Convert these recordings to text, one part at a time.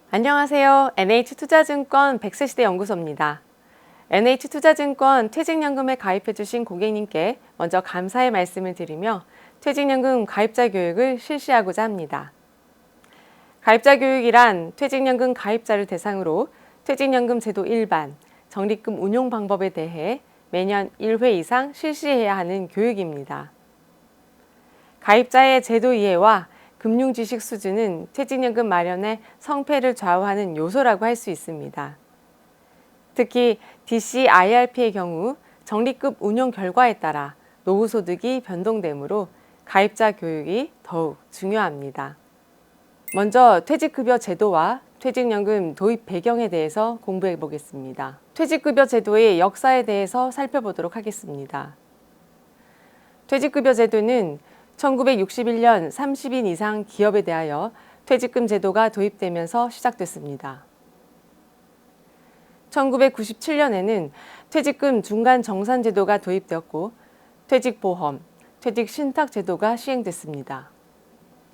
안녕하세요. NH투자증권 백세시대 연구소입니다. NH투자증권 퇴직연금에 가입해주신 고객님께 먼저 감사의 말씀을 드리며 퇴직연금 가입자 교육을 실시하고자 합니다. 가입자 교육이란 퇴직연금 가입자를 대상으로 퇴직연금 제도 일반, 적립금 운용 방법에 대해 매년 1회 이상 실시해야 하는 교육입니다. 가입자의 제도 이해와 금융지식 수준은 퇴직연금 마련의 성패를 좌우하는 요소라고 할 수 있습니다. 특히 DC, IRP의 경우 적립금 운용 결과에 따라 노후소득이 변동되므로 가입자 교육이 더욱 중요합니다. 먼저 퇴직급여 제도와 퇴직연금 도입 배경에 대해서 공부해 보겠습니다. 퇴직급여 제도의 역사에 대해서 살펴보도록 하겠습니다. 퇴직급여 제도는 1961년 30인 이상 기업에 대하여 퇴직금 제도가 도입되면서 시작됐습니다. 1997년에는 퇴직금 중간 정산 제도가 도입되었고 퇴직보험, 퇴직신탁 제도가 시행됐습니다.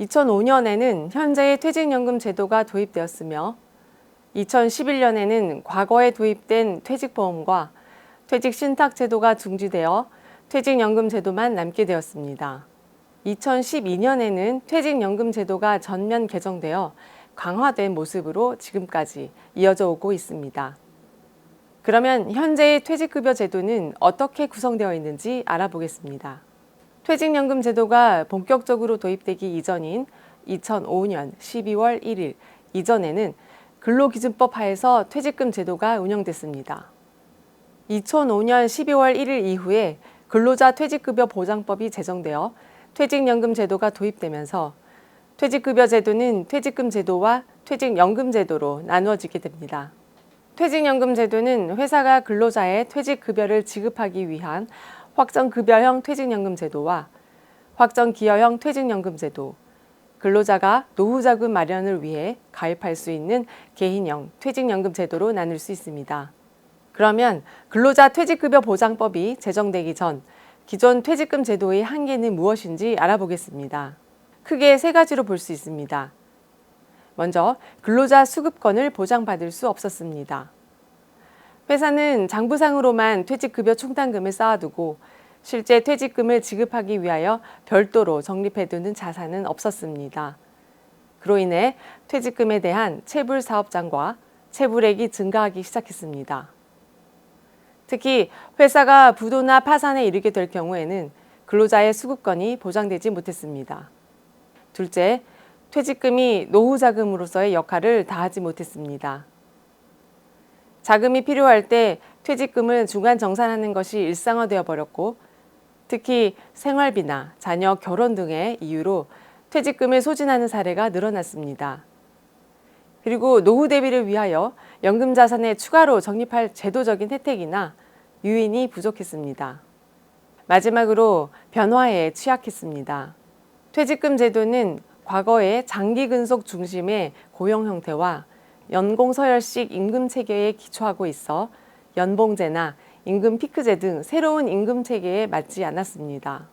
2005년에는 현재의 퇴직연금 제도가 도입되었으며 2011년에는 과거에 도입된 퇴직보험과 퇴직신탁 제도가 중지되어 퇴직연금 제도만 남게 되었습니다. 2012년에는 퇴직연금 제도가 전면 개정되어 강화된 모습으로 지금까지 이어져 오고 있습니다. 그러면 현재의 퇴직급여 제도는 어떻게 구성되어 있는지 알아보겠습니다. 퇴직연금 제도가 본격적으로 도입되기 이전인 2005년 12월 1일 이전에는 근로기준법 하에서 퇴직금 제도가 운영됐습니다. 2005년 12월 1일 이후에 근로자 퇴직급여 보장법이 제정되어 퇴직연금 제도가 도입되면서 퇴직급여 제도는 퇴직금 제도와 퇴직연금 제도로 나누어지게 됩니다. 퇴직연금 제도는 회사가 근로자의 퇴직급여를 지급하기 위한 확정급여형 퇴직연금 제도와 확정기여형 퇴직연금 제도, 근로자가 노후자금 마련을 위해 가입할 수 있는 개인형 퇴직연금 제도로 나눌 수 있습니다. 그러면 근로자 퇴직급여 보장법이 제정되기 전 기존 퇴직금 제도의 한계는 무엇인지 알아보겠습니다. 크게 세 가지로 볼 수 있습니다. 먼저 근로자 수급권을 보장받을 수 없었습니다. 회사는 장부상으로만 퇴직급여 충당금을 쌓아두고 실제 퇴직금을 지급하기 위하여 별도로 적립해두는 자산은 없었습니다. 그로 인해 퇴직금에 대한 체불 사업장과 체불액이 증가하기 시작했습니다. 특히 회사가 부도나 파산에 이르게 될 경우에는 근로자의 수급권이 보장되지 못했습니다. 둘째, 퇴직금이 노후자금으로서의 역할을 다하지 못했습니다. 자금이 필요할 때 퇴직금을 중간 정산하는 것이 일상화되어 버렸고 특히 생활비나 자녀 결혼 등의 이유로 퇴직금을 소진하는 사례가 늘어났습니다. 그리고 노후 대비를 위하여 연금 자산에 추가로 적립할 제도적인 혜택이나 유인이 부족했습니다. 마지막으로 변화에 취약했습니다. 퇴직금 제도는 과거의 장기 근속 중심의 고용 형태와 연공서열식 임금 체계에 기초하고 있어 연봉제나 임금 피크제 등 새로운 임금 체계에 맞지 않았습니다.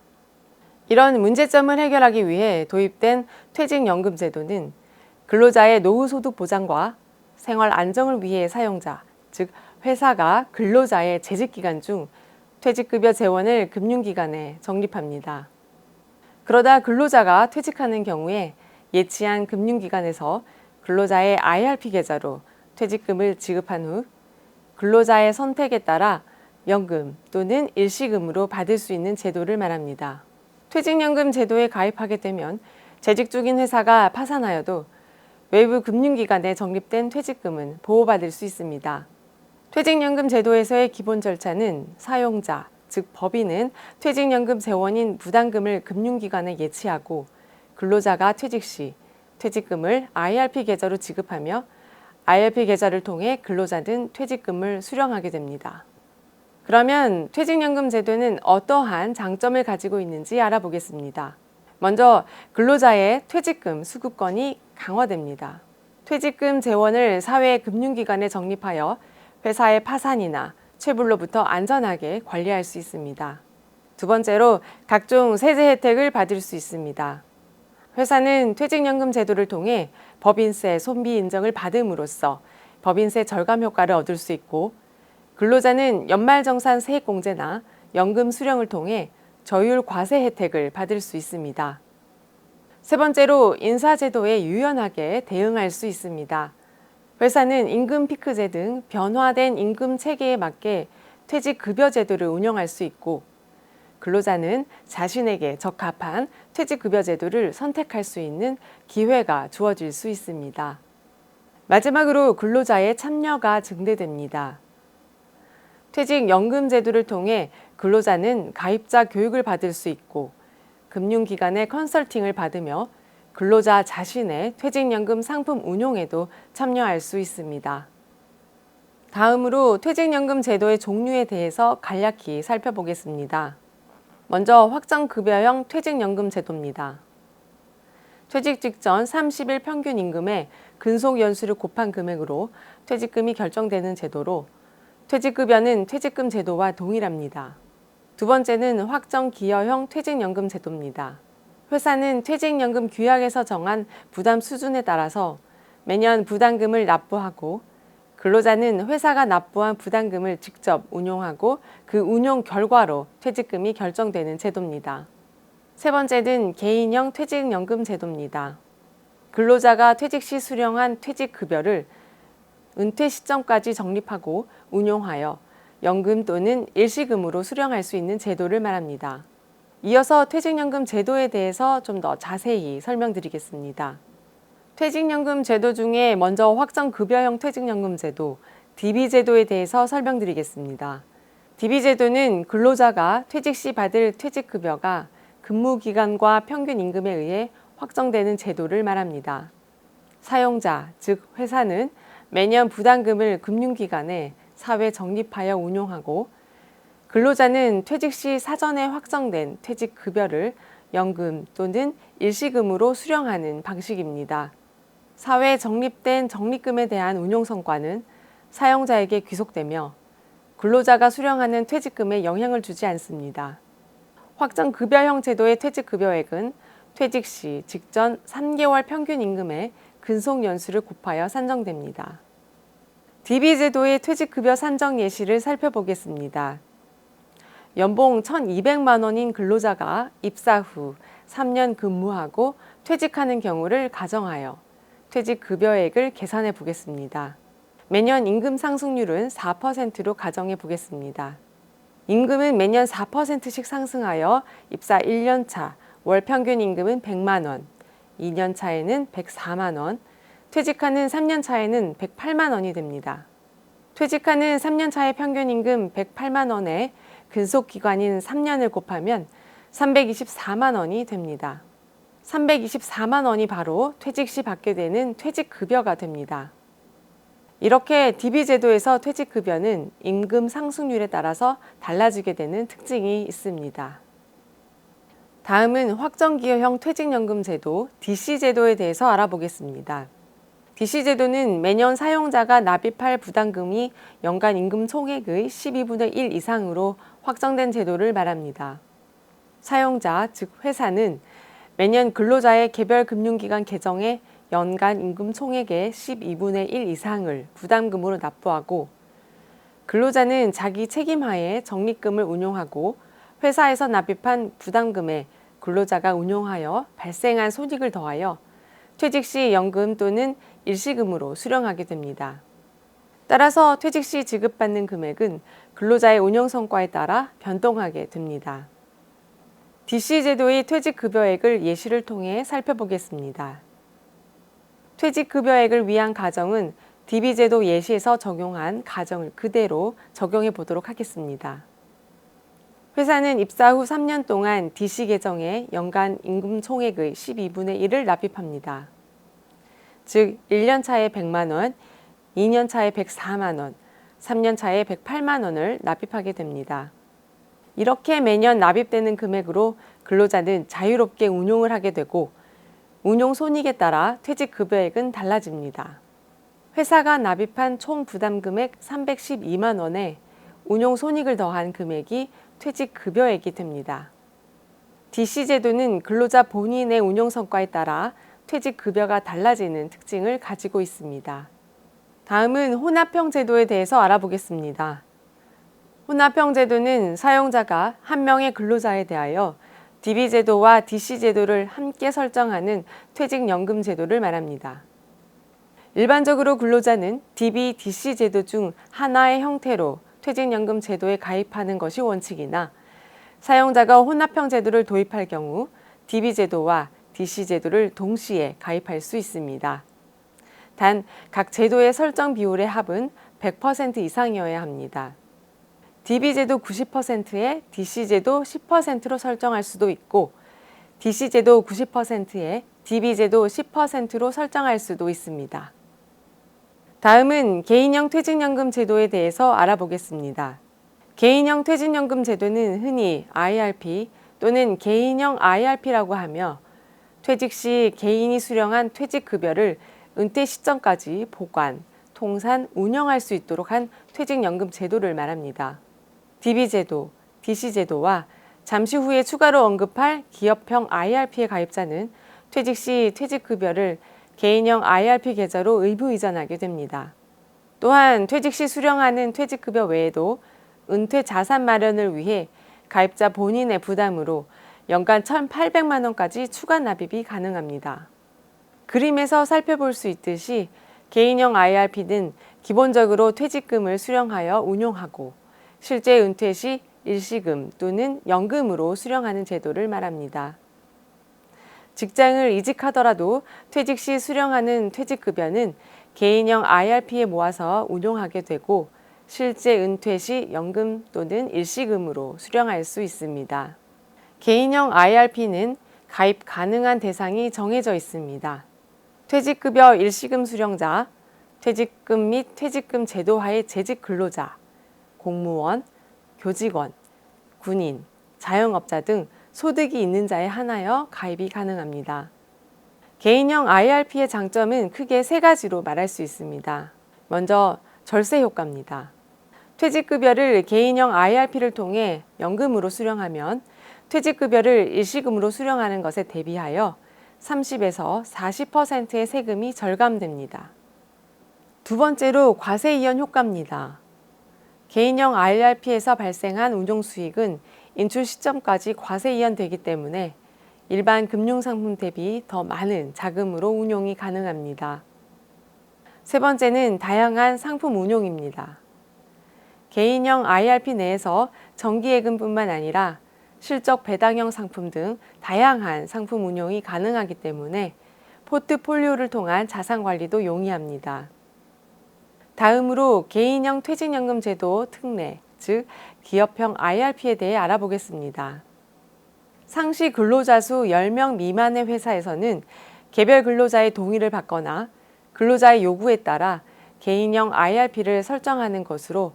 이런 문제점을 해결하기 위해 도입된 퇴직연금 제도는 근로자의 노후소득 보장과 생활 안정을 위해 사용자, 즉 회사가 근로자의 재직기간 중 퇴직급여 재원을 금융기관에 적립합니다. 그러다 근로자가 퇴직하는 경우에 예치한 금융기관에서 근로자의 IRP 계좌로 퇴직금을 지급한 후 근로자의 선택에 따라 연금 또는 일시금으로 받을 수 있는 제도를 말합니다. 퇴직연금 제도에 가입하게 되면 재직 중인 회사가 파산하여도 외부 금융기관에 적립된 퇴직금은 보호받을 수 있습니다. 퇴직연금 제도에서의 기본 절차는 사용자, 즉 법인은 퇴직연금 재원인 부담금을 금융기관에 예치하고 근로자가 퇴직 시 퇴직금을 IRP 계좌로 지급하며 IRP 계좌를 통해 근로자는 퇴직금을 수령하게 됩니다. 그러면 퇴직연금 제도는 어떠한 장점을 가지고 있는지 알아보겠습니다. 먼저 근로자의 퇴직금 수급권이 강화됩니다. 퇴직금 재원을 사회금융기관에 적립하여 회사의 파산이나 체불로부터 안전하게 관리할 수 있습니다. 두 번째로 각종 세제 혜택을 받을 수 있습니다. 회사는 퇴직연금 제도를 통해 법인세 손비 인정을 받음으로써 법인세 절감 효과를 얻을 수 있고, 근로자는 연말정산 세액공제나 연금 수령을 통해 저율 과세 혜택을 받을 수 있습니다. 세 번째로 인사제도에 유연하게 대응할 수 있습니다. 회사는 임금 피크제 등 변화된 임금 체계에 맞게 퇴직급여 제도를 운영할 수 있고, 근로자는 자신에게 적합한 퇴직급여 제도를 선택할 수 있는 기회가 주어질 수 있습니다. 마지막으로 근로자의 참여가 증대됩니다. 퇴직연금 제도를 통해 근로자는 가입자 교육을 받을 수 있고, 금융기관의 컨설팅을 받으며 근로자 자신의 퇴직연금 상품 운용에도 참여할 수 있습니다. 다음으로 퇴직연금 제도의 종류에 대해서 간략히 살펴보겠습니다. 먼저 확정급여형 퇴직연금 제도입니다. 퇴직 직전 30일 평균 임금의 근속 연수를 곱한 금액으로 퇴직금이 결정되는 제도로, 퇴직급여는 퇴직금 제도와 동일합니다. 두 번째는 확정기여형 퇴직연금 제도입니다. 회사는 퇴직연금 규약에서 정한 부담 수준에 따라서 매년 부담금을 납부하고, 근로자는 회사가 납부한 부담금을 직접 운용하고 그 운용 결과로 퇴직금이 결정되는 제도입니다. 세 번째는 개인형 퇴직연금 제도입니다. 근로자가 퇴직 시 수령한 퇴직급여를 은퇴 시점까지 적립하고 운용하여 연금 또는 일시금으로 수령할 수 있는 제도를 말합니다. 이어서 퇴직연금 제도에 대해서 좀 더 자세히 설명드리겠습니다. 퇴직연금 제도 중에 먼저 확정급여형 퇴직연금 제도, DB 제도에 대해서 설명드리겠습니다. DB 제도는 근로자가 퇴직 시 받을 퇴직급여가 근무기간과 평균 임금에 의해 확정되는 제도를 말합니다. 사용자, 즉 회사는 매년 부담금을 금융기관에 사회 적립하여 운용하고, 근로자는 퇴직 시 사전에 확정된 퇴직급여를 연금 또는 일시금으로 수령하는 방식입니다. 사회 적립된 적립금에 대한 운용 성과는 사용자에게 귀속되며 근로자가 수령하는 퇴직금에 영향을 주지 않습니다. 확정급여형 제도의 퇴직급여액은 퇴직 시 직전 3개월 평균 임금의 근속 연수를 곱하여 산정됩니다. DB 제도의 퇴직급여 산정 예시를 살펴보겠습니다. 연봉 1,200만 원인 근로자가 입사 후 3년 근무하고 퇴직하는 경우를 가정하여 퇴직급여액을 계산해 보겠습니다. 매년 임금 상승률은 4%로 가정해 보겠습니다. 임금은 매년 4%씩 상승하여 입사 1년 차 월 평균 임금은 100만 원, 2년 차에는 104만 원, 퇴직하는 3년 차에는 108만 원이 됩니다. 퇴직하는 3년 차의 평균 임금 108만 원에 근속 기간인 3년을 곱하면 324만 원이 됩니다. 324만 원이 바로 퇴직 시 받게 되는 퇴직급여가 됩니다. 이렇게 DB 제도에서 퇴직급여는 임금 상승률에 따라서 달라지게 되는 특징이 있습니다. 다음은 확정기여형 퇴직연금 제도, DC 제도에 대해서 알아보겠습니다. DC 제도는 매년 사용자가 납입할 부담금이 연간 임금 총액의 12분의 1 이상으로 확정된 제도를 말합니다. 사용자, 즉 회사는 매년 근로자의 개별 금융기관 계정에 연간 임금 총액의 12분의 1 이상을 부담금으로 납부하고, 근로자는 자기 책임하에 적립금을 운용하고 회사에서 납입한 부담금에 근로자가 운용하여 발생한 손익을 더하여 퇴직 시 연금 또는 일시금으로 수령하게 됩니다. 따라서 퇴직 시 지급받는 금액은 근로자의 운용 성과에 따라 변동하게 됩니다. DC 제도의 퇴직급여액을 예시를 통해 살펴보겠습니다. 퇴직급여액을 위한 가정은 DB 제도 예시에서 적용한 가정을 그대로 적용해 보도록 하겠습니다. 회사는 입사 후 3년 동안 DC 계정에 연간 임금 총액의 12분의 1을 납입합니다. 즉 1년 차에 100만 원, 2년 차에 104만 원, 3년 차에 108만 원을 납입하게 됩니다. 이렇게 매년 납입되는 금액으로 근로자는 자유롭게 운용을 하게 되고, 운용 손익에 따라 퇴직급여액은 달라집니다. 회사가 납입한 총 부담금액 312만 원에 운용 손익을 더한 금액이 퇴직급여액이 됩니다. DC 제도는 근로자 본인의 운용 성과에 따라 퇴직급여가 달라지는 특징을 가지고 있습니다. 다음은 혼합형 제도에 대해서 알아보겠습니다. 혼합형 제도는 사용자가 한 명의 근로자에 대하여 DB 제도와 DC 제도를 함께 설정하는 퇴직연금 제도를 말합니다. 일반적으로 근로자는 DB, DC 제도 중 하나의 형태로 퇴직연금 제도에 가입하는 것이 원칙이나 사용자가 혼합형 제도를 도입할 경우 DB 제도와 DC 제도를 동시에 가입할 수 있습니다. 단, 각 제도의 설정 비율의 합은 100% 이상이어야 합니다. DB 제도 90%에 DC 제도 10%로 설정할 수도 있고 DC 제도 90%에 DB 제도 10%로 설정할 수도 있습니다. 다음은 개인형 퇴직연금 제도에 대해서 알아보겠습니다. 개인형 퇴직연금 제도는 흔히 IRP 또는 개인형 IRP라고 하며 퇴직 시 개인이 수령한 퇴직급여를 은퇴 시점까지 보관, 통산, 운영할 수 있도록 한 퇴직연금 제도를 말합니다. DB 제도, DC 제도와 잠시 후에 추가로 언급할 기업형 IRP의 가입자는 퇴직 시 퇴직급여를 개인형 IRP 계좌로 의무 이전하게 됩니다. 또한 퇴직 시 수령하는 퇴직급여 외에도 은퇴 자산 마련을 위해 가입자 본인의 부담으로 연간 1,800만 원까지 추가 납입이 가능합니다. 그림에서 살펴볼 수 있듯이 개인형 IRP는 기본적으로 퇴직금을 수령하여 운용하고 실제 은퇴 시 일시금 또는 연금으로 수령하는 제도를 말합니다. 직장을 이직하더라도 퇴직 시 수령하는 퇴직급여는 개인형 IRP에 모아서 운용하게 되고 실제 은퇴 시 연금 또는 일시금으로 수령할 수 있습니다. 개인형 IRP는 가입 가능한 대상이 정해져 있습니다. 퇴직급여 일시금 수령자, 퇴직금 및 퇴직금 제도하의 재직 근로자, 공무원, 교직원, 군인, 자영업자 등 소득이 있는 자에 한하여 가입이 가능합니다. 개인형 IRP의 장점은 크게 세 가지로 말할 수 있습니다. 먼저 절세 효과입니다. 퇴직급여를 개인형 IRP를 통해 연금으로 수령하면 퇴직급여를 일시금으로 수령하는 것에 대비하여 30에서 40%의 세금이 절감됩니다. 두 번째로 과세이연 효과입니다. 개인형 IRP에서 발생한 운용 수익은 인출 시점까지 과세이연되기 때문에 일반 금융상품 대비 더 많은 자금으로 운용이 가능합니다. 세 번째는 다양한 상품 운용입니다. 개인형 IRP 내에서 정기예금뿐만 아니라 실적 배당형 상품 등 다양한 상품 운용이 가능하기 때문에 포트폴리오를 통한 자산 관리도 용이합니다. 다음으로 개인형 퇴직연금 제도 특례, 즉 기업형 IRP에 대해 알아보겠습니다. 상시 근로자 수 10명 미만의 회사에서는 개별 근로자의 동의를 받거나 근로자의 요구에 따라 개인형 IRP를 설정하는 것으로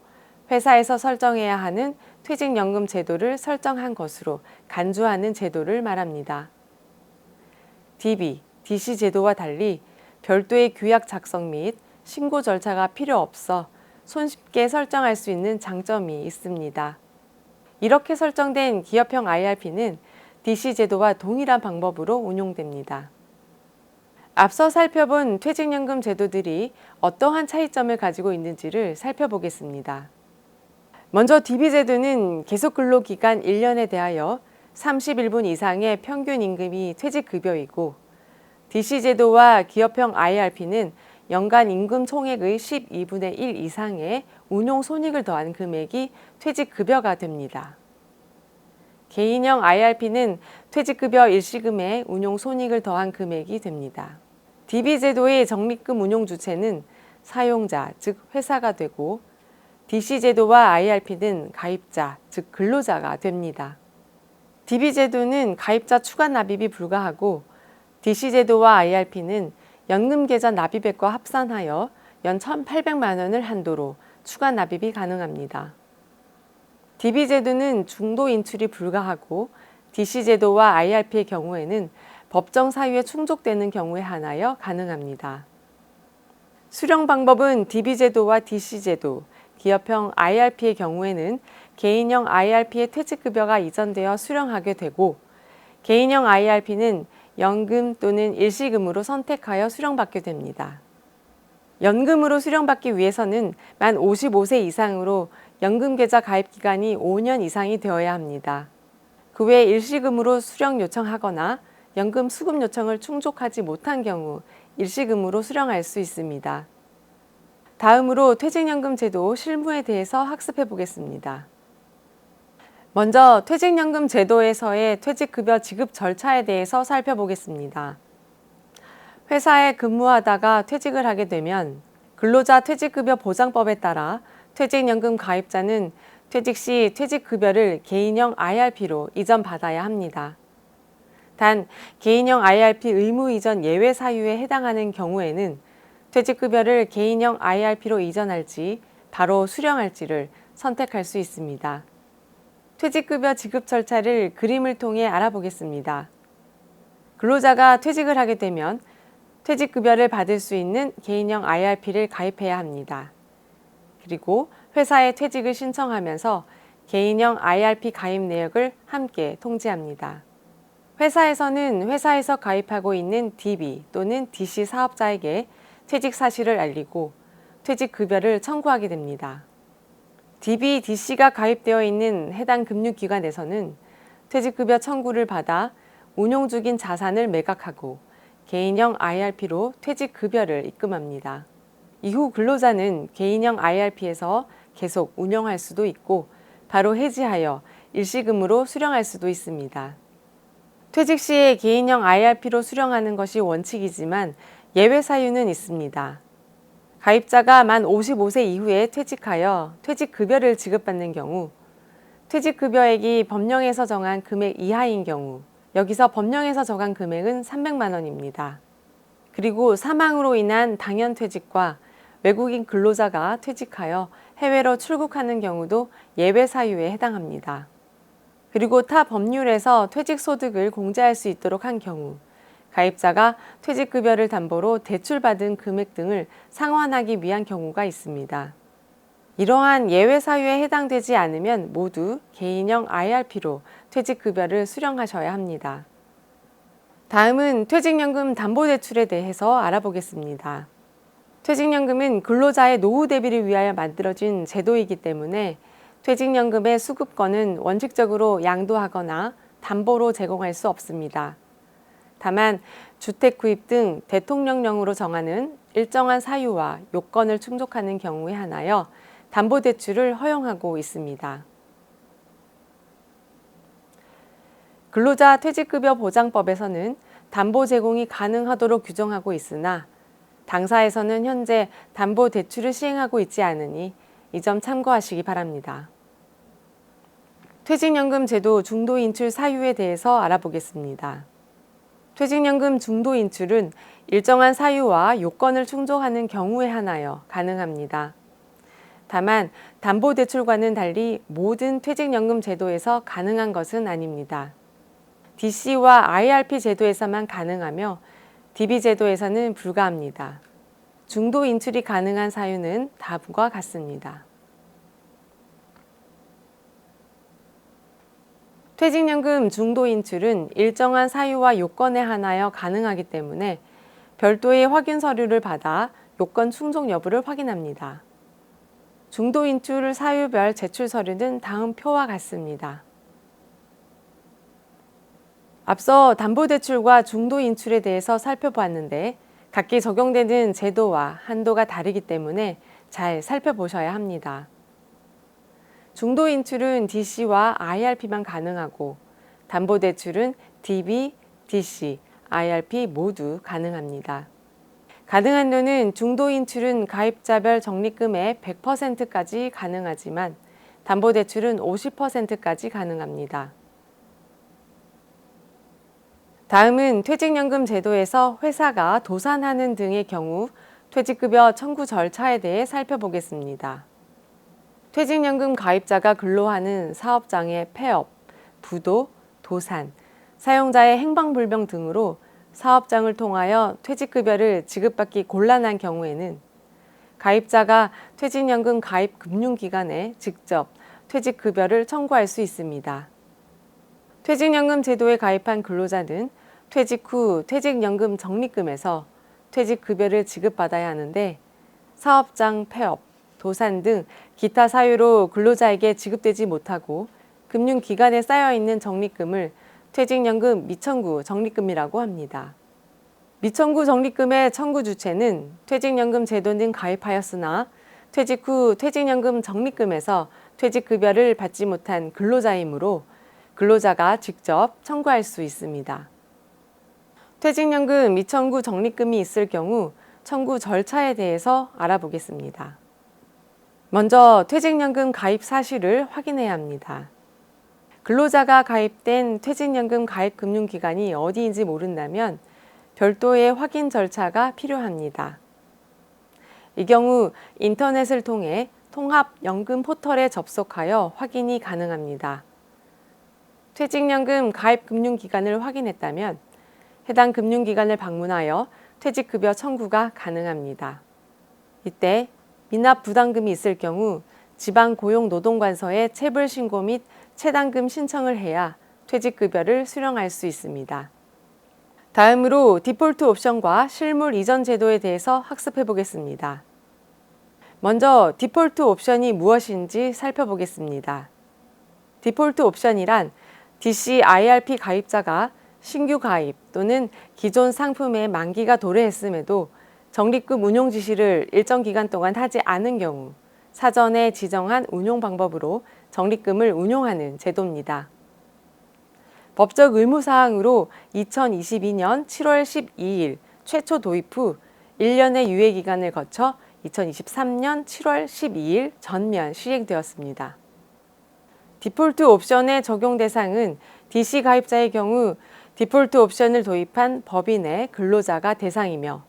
회사에서 설정해야 하는 퇴직연금 제도를 설정한 것으로 간주하는 제도를 말합니다. DB, DC 제도와 달리 별도의 규약 작성 및 신고 절차가 필요 없어 손쉽게 설정할 수 있는 장점이 있습니다. 이렇게 설정된 기업형 IRP는 DC 제도와 동일한 방법으로 운용됩니다. 앞서 살펴본 퇴직연금 제도들이 어떠한 차이점을 가지고 있는지를 살펴보겠습니다. 먼저 DB 제도는 계속근로기간 1년에 대하여 31분 이상의 평균 임금이 퇴직급여이고 DC 제도와 기업형 IRP는 연간 임금 총액의 12분의 1 이상의 운용 손익을 더한 금액이 퇴직급여가 됩니다. 개인형 IRP는 퇴직급여 일시금에 운용 손익을 더한 금액이 됩니다. DB 제도의 적립금 운용 주체는 사용자, 즉 회사가 되고 DC 제도와 IRP는 가입자, 즉 근로자가 됩니다. DB 제도는 가입자 추가 납입이 불가하고 DC 제도와 IRP는 연금 계좌 납입액과 합산하여 연 1,800만 원을 한도로 추가 납입이 가능합니다. DB 제도는 중도 인출이 불가하고 DC 제도와 IRP의 경우에는 법정 사유에 충족되는 경우에 한하여 가능합니다. 수령 방법은 DB 제도와 DC 제도, 기업형 IRP의 경우에는 개인형 IRP의 퇴직급여가 이전되어 수령하게 되고 개인형 IRP는 연금 또는 일시금으로 선택하여 수령받게 됩니다. 연금으로 수령받기 위해서는 만 55세 이상으로 연금계좌 가입 기간이 5년 이상이 되어야 합니다. 그 외에 일시금으로 수령 요청하거나 연금 수급 요청을 충족하지 못한 경우 일시금으로 수령할 수 있습니다. 다음으로 퇴직연금 제도 실무에 대해서 학습해 보겠습니다. 먼저 퇴직연금 제도에서의 퇴직급여 지급 절차에 대해서 살펴보겠습니다. 회사에 근무하다가 퇴직을 하게 되면 근로자 퇴직급여 보장법에 따라 퇴직연금 가입자는 퇴직 시 퇴직급여를 개인형 IRP로 이전받아야 합니다. 단 개인형 IRP 의무 이전 예외 사유에 해당하는 경우에는 퇴직급여를 개인형 IRP로 이전할지 바로 수령할지를 선택할 수 있습니다. 퇴직급여 지급 절차를 그림을 통해 알아보겠습니다. 근로자가 퇴직을 하게 되면 퇴직급여를 받을 수 있는 개인형 IRP를 가입해야 합니다. 그리고 회사에 퇴직을 신청하면서 개인형 IRP 가입 내역을 함께 통지합니다. 회사에서는 회사에서 가입하고 있는 DB 또는 DC 사업자에게 퇴직 사실을 알리고 퇴직급여를 청구하게 됩니다. DB, DC가 가입되어 있는 해당 금융기관에서는 퇴직급여 청구를 받아 운용 중인 자산을 매각하고 개인형 IRP로 퇴직급여를 입금합니다. 이후 근로자는 개인형 IRP에서 계속 운영할 수도 있고 바로 해지하여 일시금으로 수령할 수도 있습니다. 퇴직 시에 개인형 IRP로 수령하는 것이 원칙이지만 예외 사유는 있습니다. 가입자가 만 55세 이후에 퇴직하여 퇴직급여를 지급받는 경우, 퇴직급여액이 법령에서 정한 금액 이하인 경우, 여기서 법령에서 정한 금액은 300만 원입니다. 그리고 사망으로 인한 당연퇴직과 외국인 근로자가 퇴직하여 해외로 출국하는 경우도 예외 사유에 해당합니다. 그리고 타 법률에서 퇴직소득을 공제할 수 있도록 한 경우, 가입자가 퇴직급여를 담보로 대출받은 금액 등을 상환하기 위한 경우가 있습니다. 이러한 예외 사유에 해당되지 않으면 모두 개인형 IRP로 퇴직급여를 수령하셔야 합니다. 다음은 퇴직연금 담보대출에 대해서 알아보겠습니다. 퇴직연금은 근로자의 노후 대비를 위하여 만들어진 제도이기 때문에 퇴직연금의 수급권은 원칙적으로 양도하거나 담보로 제공할 수 없습니다. 다만 주택 구입 등 대통령령으로 정하는 일정한 사유와 요건을 충족하는 경우에 한하여 담보대출을 허용하고 있습니다. 근로자 퇴직급여 보장법에서는 담보 제공이 가능하도록 규정하고 있으나 당사에서는 현재 담보대출을 시행하고 있지 않으니 이 점 참고하시기 바랍니다. 퇴직연금 제도 중도 인출 사유에 대해서 알아보겠습니다. 퇴직연금 중도 인출은 일정한 사유와 요건을 충족하는 경우에 한하여 가능합니다. 다만 담보대출과는 달리 모든 퇴직연금 제도에서 가능한 것은 아닙니다. DC와 IRP 제도에서만 가능하며 DB 제도에서는 불가합니다. 중도 인출이 가능한 사유는 다음과 같습니다. 퇴직연금 중도 인출은 일정한 사유와 요건에 한하여 가능하기 때문에 별도의 확인 서류를 받아 요건 충족 여부를 확인합니다. 중도 인출 사유별 제출 서류는 다음 표와 같습니다. 앞서 담보대출과 중도 인출에 대해서 살펴보았는데 각기 적용되는 제도와 한도가 다르기 때문에 잘 살펴보셔야 합니다. 중도 인출은 DC와 IRP만 가능하고 담보대출은 DB, DC, IRP 모두 가능합니다. 가능 한도는 중도 인출은 가입자별 적립금의 100%까지 가능하지만 담보대출은 50%까지 가능합니다. 다음은 퇴직연금 제도에서 회사가 도산하는 등의 경우 퇴직급여 청구 절차에 대해 살펴보겠습니다. 퇴직연금 가입자가 근로하는 사업장의 폐업, 부도, 도산, 사용자의 행방불명 등으로 사업장을 통하여 퇴직급여를 지급받기 곤란한 경우에는 가입자가 퇴직연금 가입 금융기관에 직접 퇴직급여를 청구할 수 있습니다. 퇴직연금 제도에 가입한 근로자는 퇴직 후 퇴직연금 적립금에서 퇴직급여를 지급받아야 하는데 사업장 폐업, 도산 등 기타 사유로 근로자에게 지급되지 못하고 금융기관에 쌓여있는 적립금을 퇴직연금 미청구 적립금이라고 합니다. 미청구 적립금의 청구 주체는 퇴직연금 제도는 가입하였으나 퇴직 후 퇴직연금 적립금에서 퇴직급여를 받지 못한 근로자이므로 근로자가 직접 청구할 수 있습니다. 퇴직연금 미청구 적립금이 있을 경우 청구 절차에 대해서 알아보겠습니다. 먼저 퇴직연금 가입 사실을 확인해야 합니다. 근로자가 가입된 퇴직연금 가입 금융기관이 어디인지 모른다면 별도의 확인 절차가 필요합니다. 이 경우 인터넷을 통해 통합연금 포털에 접속하여 확인이 가능합니다. 퇴직연금 가입 금융기관을 확인했다면 해당 금융기관을 방문하여 퇴직급여 청구가 가능합니다. 이때 미납 부담금이 있을 경우 지방고용노동관서에 체불신고 및 체당금 신청을 해야 퇴직급여를 수령할 수 있습니다. 다음으로 디폴트 옵션과 실물 이전 제도에 대해서 학습해 보겠습니다. 먼저 디폴트 옵션이 무엇인지 살펴보겠습니다. 디폴트 옵션이란 DC IRP 가입자가 신규 가입 또는 기존 상품의 만기가 도래했음에도 적립금 운용 지시를 일정 기간 동안 하지 않은 경우 사전에 지정한 운용 방법으로 적립금을 운용하는 제도입니다. 법적 의무사항으로 2022년 7월 12일 최초 도입 후 1년의 유예기간을 거쳐 2023년 7월 12일 전면 시행되었습니다. 디폴트 옵션의 적용 대상은 DC 가입자의 경우 디폴트 옵션을 도입한 법인의 근로자가 대상이며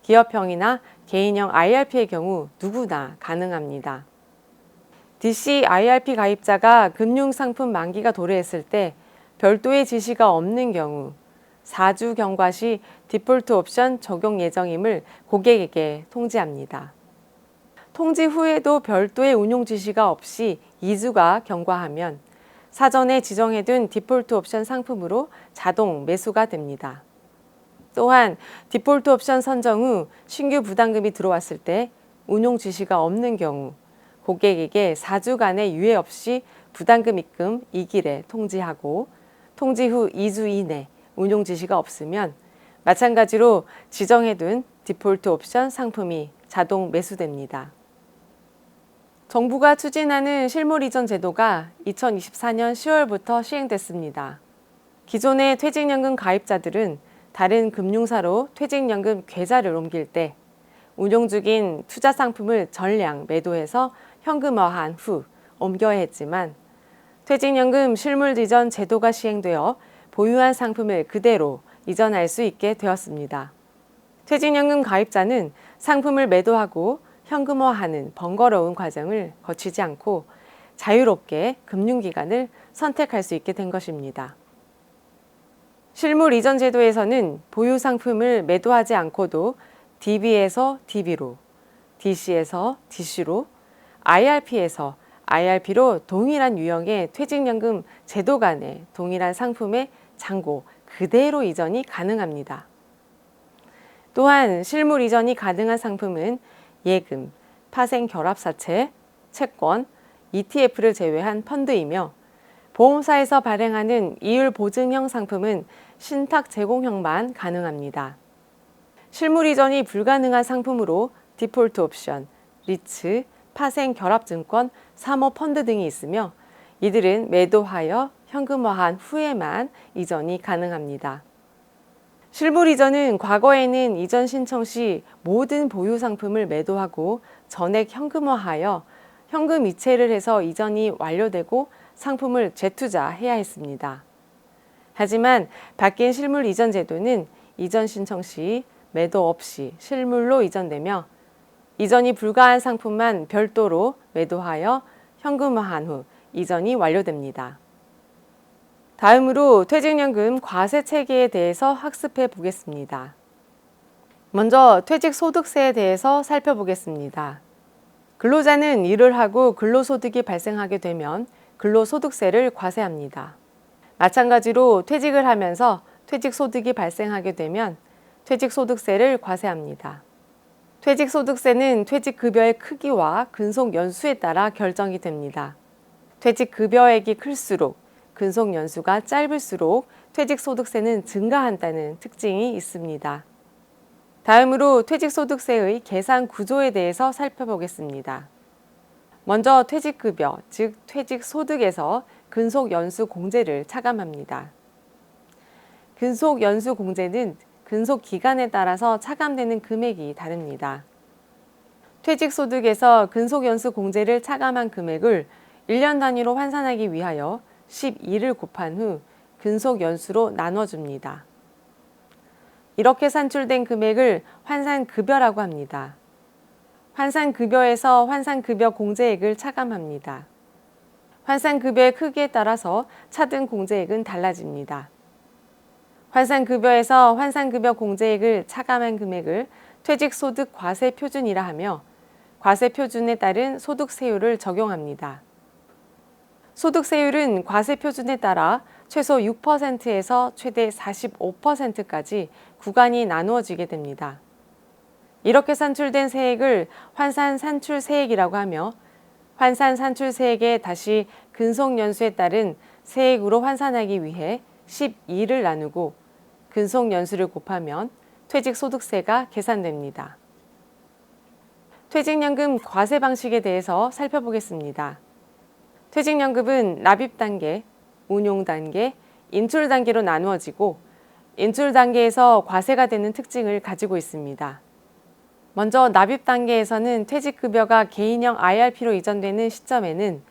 기업형이나 개인형 IRP의 경우 누구나 가능합니다. DC IRP 가입자가 금융상품 만기가 도래했을 때 별도의 지시가 없는 경우 4주 경과 시 디폴트 옵션 적용 예정임을 고객에게 통지합니다. 통지 후에도 별도의 운용 지시가 없이 2주가 경과하면 사전에 지정해둔 디폴트 옵션 상품으로 자동 매수가 됩니다. 또한 디폴트 옵션 선정 후 신규 부담금이 들어왔을 때 운용 지시가 없는 경우 고객에게 4주간의 유예 없이 부담금 입금 2길에 통지하고 통지 후 2주 이내 운용 지시가 없으면 마찬가지로 지정해둔 디폴트 옵션 상품이 자동 매수됩니다. 정부가 추진하는 실물 이전 제도가 2024년 10월부터 시행됐습니다. 기존의 퇴직연금 가입자들은 다른 금융사로 퇴직연금 계좌를 옮길 때 운용 중인 투자 상품을 전량 매도해서 현금화한 후 옮겨야 했지만 퇴직연금 실물 이전 제도가 시행되어 보유한 상품을 그대로 이전할 수 있게 되었습니다. 퇴직연금 가입자는 상품을 매도하고 현금화하는 번거로운 과정을 거치지 않고 자유롭게 금융기관을 선택할 수 있게 된 것입니다. 실물 이전 제도에서는 보유 상품을 매도하지 않고도 DB에서 DB로, DC에서 DC로, IRP에서 IRP로 동일한 유형의 퇴직연금 제도 간의 동일한 상품의 잔고 그대로 이전이 가능합니다. 또한 실물 이전이 가능한 상품은 예금, 파생 결합사채, 채권, ETF를 제외한 펀드이며 보험사에서 발행하는 이율 보증형 상품은 신탁 제공형만 가능합니다. 실물 이전이 불가능한 상품으로 디폴트 옵션, 리츠, 파생 결합증권, 사모펀드 등이 있으며 이들은 매도하여 현금화한 후에만 이전이 가능합니다. 실물 이전은 과거에는 이전 신청 시 모든 보유 상품을 매도하고 전액 현금화하여 현금 이체를 해서 이전이 완료되고 상품을 재투자해야 했습니다. 하지만 바뀐 실물 이전 제도는 이전 신청 시 매도 없이 실물로 이전되며 이전이 불가한 상품만 별도로 매도하여 현금화한 후 이전이 완료됩니다. 다음으로 퇴직연금 과세 체계에 대해서 학습해 보겠습니다. 먼저 퇴직소득세에 대해서 살펴보겠습니다. 근로자는 일을 하고 근로소득이 발생하게 되면 근로소득세를 과세합니다. 마찬가지로 퇴직을 하면서 퇴직소득이 발생하게 되면 퇴직소득세를 과세합니다. 퇴직소득세는 퇴직급여의 크기와 근속연수에 따라 결정이 됩니다. 퇴직급여액이 클수록 근속연수가 짧을수록 퇴직소득세는 증가한다는 특징이 있습니다. 다음으로 퇴직소득세의 계산 구조에 대해서 살펴보겠습니다. 먼저 퇴직급여, 즉 퇴직소득에서 근속연수공제를 차감합니다. 근속연수공제는 근속기간에 따라서 차감되는 금액이 다릅니다. 퇴직소득에서 근속연수공제를 차감한 금액을 1년 단위로 환산하기 위하여 12를 곱한 후 근속연수로 나눠줍니다. 이렇게 산출된 금액을 환산급여라고 합니다. 환산급여에서 환산급여 공제액을 차감합니다. 환산급여의 크기에 따라서 차등 공제액은 달라집니다. 환산급여에서 환산급여 공제액을 차감한 금액을 퇴직소득 과세표준이라 하며 과세표준에 따른 소득세율을 적용합니다. 소득세율은 과세표준에 따라 최소 6%에서 최대 45%까지 구간이 나누어지게 됩니다. 이렇게 산출된 세액을 환산산출세액이라고 하며 환산산출세액에 다시 근속연수에 따른 세액으로 환산하기 위해 12를 나누고 근속연수를 곱하면 퇴직소득세가 계산됩니다. 퇴직연금 과세 방식에 대해서 살펴보겠습니다. 퇴직연금은 납입단계, 운용단계, 인출단계로 나누어지고 인출단계에서 과세가 되는 특징을 가지고 있습니다. 먼저 납입단계에서는 퇴직급여가 개인형 IRP로 이전되는 시점에는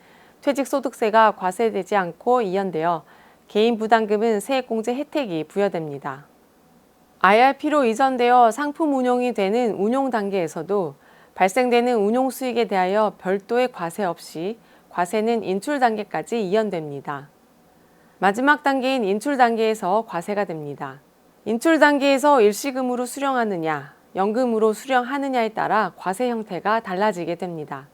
퇴직소득세가 과세되지 않고 이연되어 개인부담금은 세액공제 혜택이 부여됩니다. IRP로 이전되어 상품 운용이 되는 운용단계에서도 발생되는 운용수익에 대하여 별도의 과세 없이 과세는 인출단계까지 이연됩니다. 마지막 단계인 인출단계에서 과세가 됩니다. 인출단계에서 일시금으로 수령하느냐, 연금으로 수령하느냐에 따라 과세 형태가 달라지게 됩니다.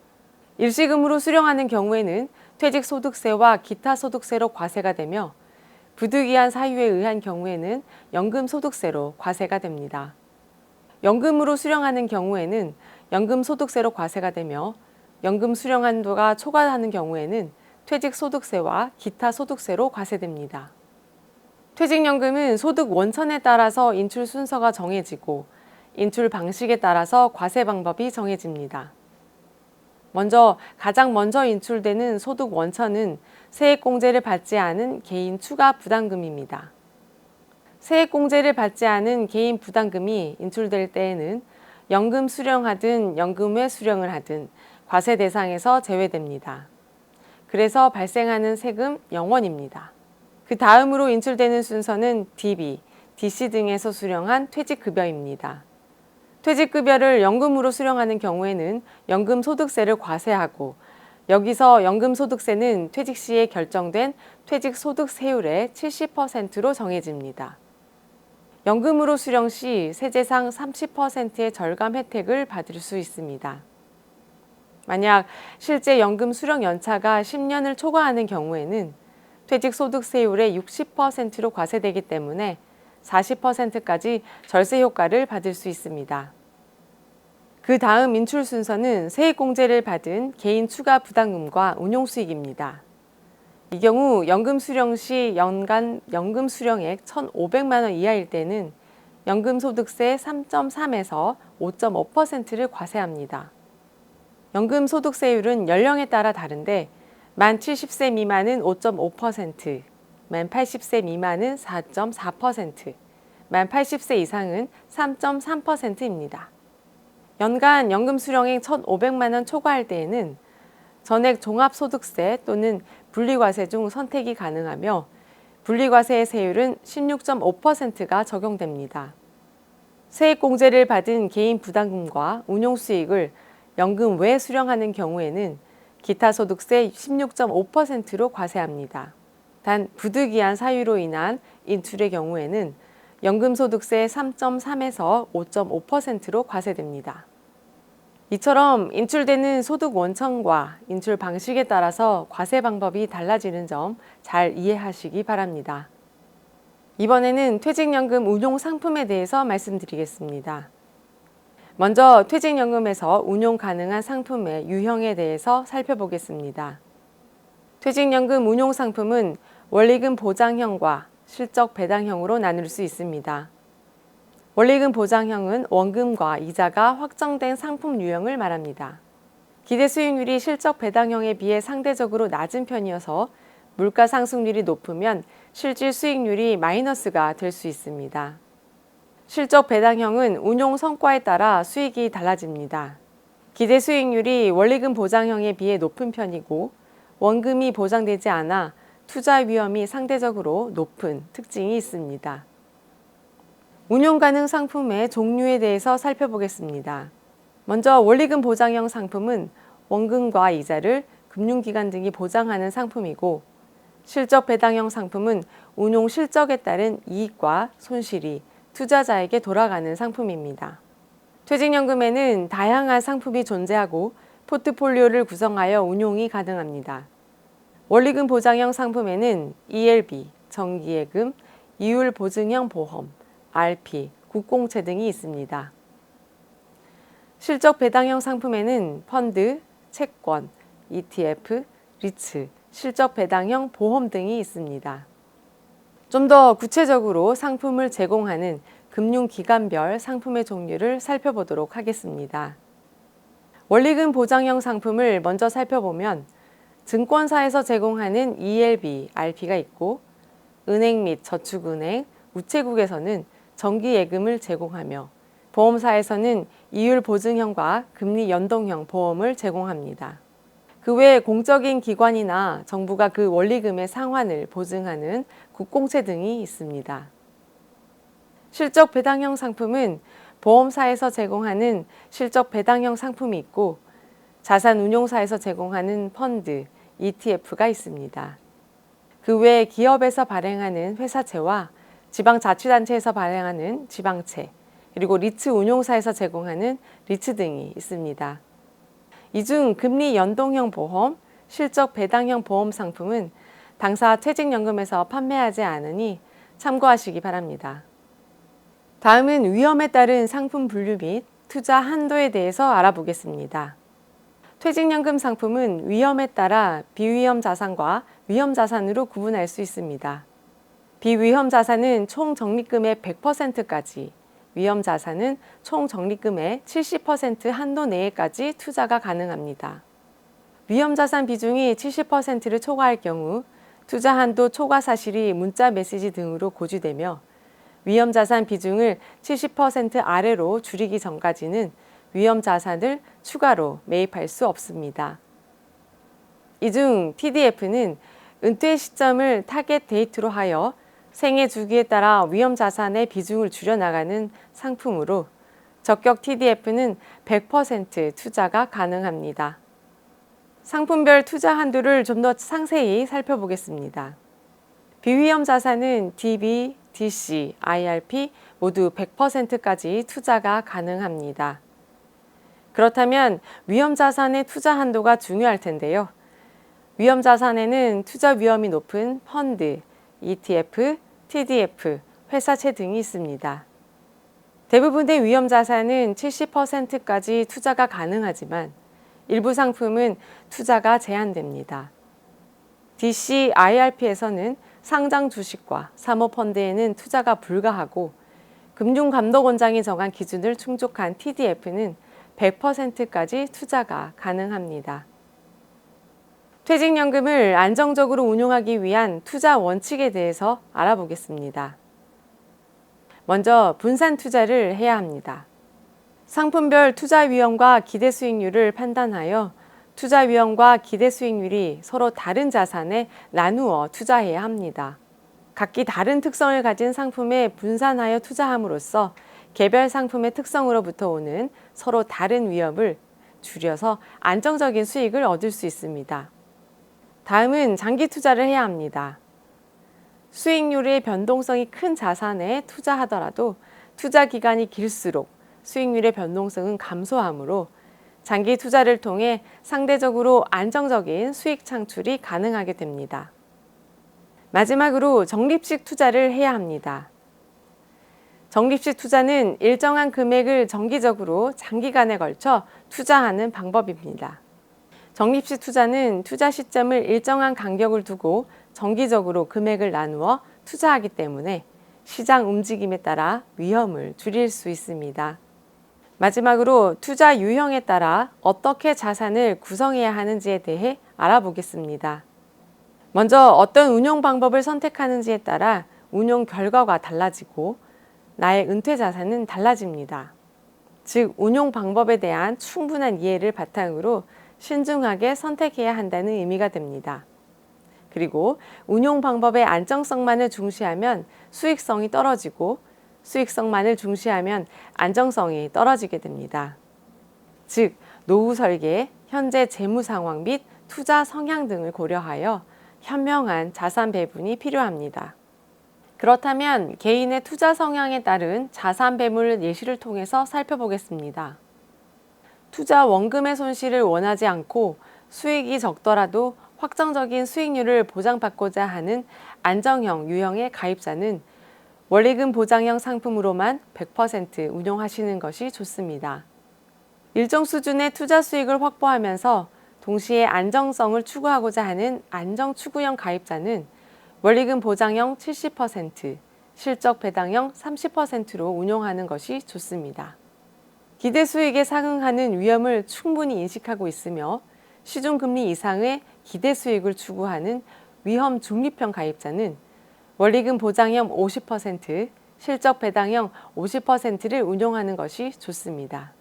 일시금으로 수령하는 경우에는 퇴직소득세와 기타 소득세로 과세가 되며 부득이한 사유에 의한 경우에는 연금소득세로 과세가 됩니다. 연금으로 수령하는 경우에는 연금소득세로 과세가 되며 연금 수령 한도가 초과하는 경우에는 퇴직소득세와 기타 소득세로 과세됩니다. 퇴직연금은 소득 원천에 따라서 인출 순서가 정해지고 인출 방식에 따라서 과세 방법이 정해집니다. 가장 먼저 인출되는 소득 원천은 세액공제를 받지 않은 개인 추가 부담금입니다. 세액공제를 받지 않은 개인 부담금이 인출될 때에는 연금 수령하든 연금 외 수령을 하든 과세 대상에서 제외됩니다. 그래서 발생하는 세금 0원입니다. 그 다음으로 인출되는 순서는 DB, DC 등에서 수령한 퇴직급여입니다. 퇴직급여를 연금으로 수령하는 경우에는 연금소득세를 과세하고 여기서 연금소득세는 퇴직 시에 결정된 퇴직소득세율의 70%로 정해집니다. 연금으로 수령 시 세제상 30%의 절감 혜택을 받을 수 있습니다. 만약 실제 연금 수령 연차가 10년을 초과하는 경우에는 퇴직소득세율의 60%로 과세되기 때문에 40%까지 절세 효과를 받을 수 있습니다. 그 다음 인출 순서는 세액공제를 받은 개인 추가 부담금과 운용수익입니다. 이 경우 연금 수령 시 연간 연금 수령액 1,500만 원 이하일 때는 연금소득세 3.3에서 5.5%를 과세합니다. 연금소득세율은 연령에 따라 다른데 만 70세 미만은 5.5%, 만 80세 미만은 4.4%, 만 80세 이상은 3.3%입니다. 연간 연금 수령액 1,500만 원 초과할 때에는 전액 종합소득세 또는 분리과세 중 선택이 가능하며 분리과세의 세율은 16.5%가 적용됩니다. 세액공제를 받은 개인 부담금과 운용수익을 연금 외 수령하는 경우에는 기타 소득세 16.5%로 과세합니다. 단 부득이한 사유로 인한 인출의 경우에는 연금소득세 3.3에서 5.5%로 과세됩니다. 이처럼 인출되는 소득 원천과 인출 방식에 따라서 과세 방법이 달라지는 점 잘 이해하시기 바랍니다. 이번에는 퇴직연금 운용 상품에 대해서 말씀드리겠습니다. 먼저 퇴직연금에서 운용 가능한 상품의 유형에 대해서 살펴보겠습니다. 퇴직연금 운용 상품은 원리금 보장형과 실적 배당형으로 나눌 수 있습니다. 원리금 보장형은 원금과 이자가 확정된 상품 유형을 말합니다. 기대 수익률이 실적 배당형에 비해 상대적으로 낮은 편이어서 물가 상승률이 높으면 실질 수익률이 마이너스가 될 수 있습니다. 실적 배당형은 운용 성과에 따라 수익이 달라집니다. 기대 수익률이 원리금 보장형에 비해 높은 편이고 원금이 보장되지 않아 투자 위험이 상대적으로 높은 특징이 있습니다. 운용 가능 상품의 종류에 대해서 살펴보겠습니다. 먼저 원리금 보장형 상품은 원금과 이자를 금융기관 등이 보장하는 상품이고, 실적 배당형 상품은 운용 실적에 따른 이익과 손실이 투자자에게 돌아가는 상품입니다. 퇴직연금에는 다양한 상품이 존재하고 포트폴리오를 구성하여 운용이 가능합니다. 원리금 보장형 상품에는 ELB, 정기예금, 이율 보증형 보험, RP, 국공채 등이 있습니다. 실적 배당형 상품에는 펀드, 채권, ETF, 리츠, 실적 배당형 보험 등이 있습니다. 좀 더 구체적으로 상품을 제공하는 금융기관별 상품의 종류를 살펴보도록 하겠습니다. 원리금 보장형 상품을 먼저 살펴보면 증권사에서 제공하는 ELB, RP가 있고, 은행 및 저축은행, 우체국에서는 정기예금을 제공하며 보험사에서는 이율 보증형과 금리 연동형 보험을 제공합니다. 그 외에 공적인 기관이나 정부가 그 원리금의 상환을 보증하는 국공채 등이 있습니다. 실적 배당형 상품은 보험사에서 제공하는 실적 배당형 상품이 있고, 자산운용사에서 제공하는 펀드, ETF가 있습니다. 그 외에 기업에서 발행하는 회사채와 지방자치단체에서 발행하는 지방채, 그리고 리츠 운용사에서 제공하는 리츠 등이 있습니다. 이 중 금리 연동형 보험, 실적 배당형 보험 상품은 당사 퇴직연금에서 판매하지 않으니 참고하시기 바랍니다. 다음은 위험에 따른 상품 분류 및 투자 한도에 대해서 알아보겠습니다. 퇴직연금 상품은 위험에 따라 비위험 자산과 위험 자산으로 구분할 수 있습니다. 비위험 자산은 총 적립금의 100%까지, 위험 자산은 총 적립금의 70% 한도 내에까지 투자가 가능합니다. 위험 자산 비중이 70%를 초과할 경우 투자 한도 초과 사실이 문자 메시지 등으로 고지되며, 위험 자산 비중을 70% 아래로 줄이기 전까지는 위험 자산을 추가로 매입할 수 없습니다. 이 중 TDF는 은퇴 시점을 타겟 데이트로 하여 생애 주기에 따라 위험 자산의 비중을 줄여나가는 상품으로 적격 TDF는 100% 투자가 가능합니다. 상품별 투자 한도를 좀 더 상세히 살펴보겠습니다. 비위험 자산은 DB, DC, IRP 모두 100%까지 투자가 가능합니다. 그렇다면 위험 자산의 투자 한도가 중요할 텐데요. 위험 자산에는 투자 위험이 높은 펀드, ETF, TDF, 회사채 등이 있습니다. 대부분의 위험 자산은 70%까지 투자가 가능하지만 일부 상품은 투자가 제한됩니다. DC, IRP에서는 상장 주식과 사모펀드에는 투자가 불가하고, 금융감독원장이 정한 기준을 충족한 TDF는 100%까지 투자가 가능합니다. 퇴직연금을 안정적으로 운용하기 위한 투자 원칙에 대해서 알아보겠습니다. 먼저 분산 투자를 해야 합니다. 상품별 투자 위험과 기대 수익률을 판단하여 투자 위험과 기대 수익률이 서로 다른 자산에 나누어 투자해야 합니다. 각기 다른 특성을 가진 상품에 분산하여 투자함으로써 개별 상품의 특성으로부터 오는 서로 다른 위험을 줄여서 안정적인 수익을 얻을 수 있습니다. 다음은 장기 투자를 해야 합니다. 수익률의 변동성이 큰 자산에 투자하더라도 투자 기간이 길수록 수익률의 변동성은 감소하므로 장기 투자를 통해 상대적으로 안정적인 수익 창출이 가능하게 됩니다. 마지막으로 적립식 투자를 해야 합니다. 적립식 투자는 일정한 금액을 정기적으로 장기간에 걸쳐 투자하는 방법입니다. 적립식 투자는 투자 시점을 일정한 간격을 두고 정기적으로 금액을 나누어 투자하기 때문에 시장 움직임에 따라 위험을 줄일 수 있습니다. 마지막으로 투자 유형에 따라 어떻게 자산을 구성해야 하는지에 대해 알아보겠습니다. 먼저 어떤 운용 방법을 선택하는지에 따라 운용 결과가 달라지고 나의 은퇴 자산은 달라집니다. 즉, 운용 방법에 대한 충분한 이해를 바탕으로 신중하게 선택해야 한다는 의미가 됩니다. 그리고 운용 방법의 안정성만을 중시하면 수익성이 떨어지고 수익성만을 중시하면 안정성이 떨어지게 됩니다. 즉, 노후 설계, 현재 재무 상황 및 투자 성향 등을 고려하여 현명한 자산 배분이 필요합니다. 그렇다면 개인의 투자 성향에 따른 자산 배분 예시를 통해서 살펴보겠습니다. 투자 원금의 손실을 원하지 않고 수익이 적더라도 확정적인 수익률을 보장받고자 하는 안정형 유형의 가입자는 원리금 보장형 상품으로만 100% 운용하시는 것이 좋습니다. 일정 수준의 투자 수익을 확보하면서 동시에 안정성을 추구하고자 하는 안정추구형 가입자는 원리금 보장형 70%, 실적 배당형 30%로 운용하는 것이 좋습니다. 기대 수익에 상응하는 위험을 충분히 인식하고 있으며 시중금리 이상의 기대 수익을 추구하는 위험 중립형 가입자는 원리금 보장형 50%, 실적 배당형 50%를 운용하는 것이 좋습니다.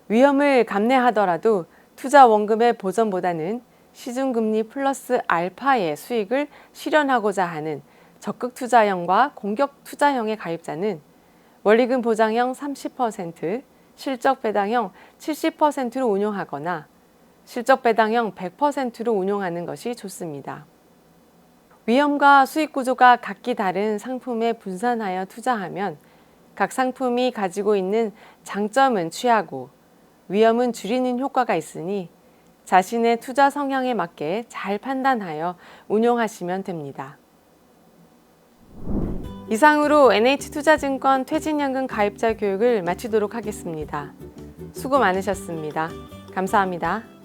위험을 감내하더라도 투자 원금의 보전보다는 시중금리 플러스 알파의 수익을 실현하고자 하는 적극 투자형과 공격 투자형의 가입자는 원리금 보장형 30%, 실적 배당형 70%로 운용하거나 실적 배당형 100%로 운용하는 것이 좋습니다. 위험과 수익 구조가 각기 다른 상품에 분산하여 투자하면 각 상품이 가지고 있는 장점은 취하고 위험은 줄이는 효과가 있으니 자신의 투자 성향에 맞게 잘 판단하여 운용하시면 됩니다. 이상으로 NH투자증권 퇴직연금 가입자 교육을 마치도록 하겠습니다. 수고 많으셨습니다. 감사합니다.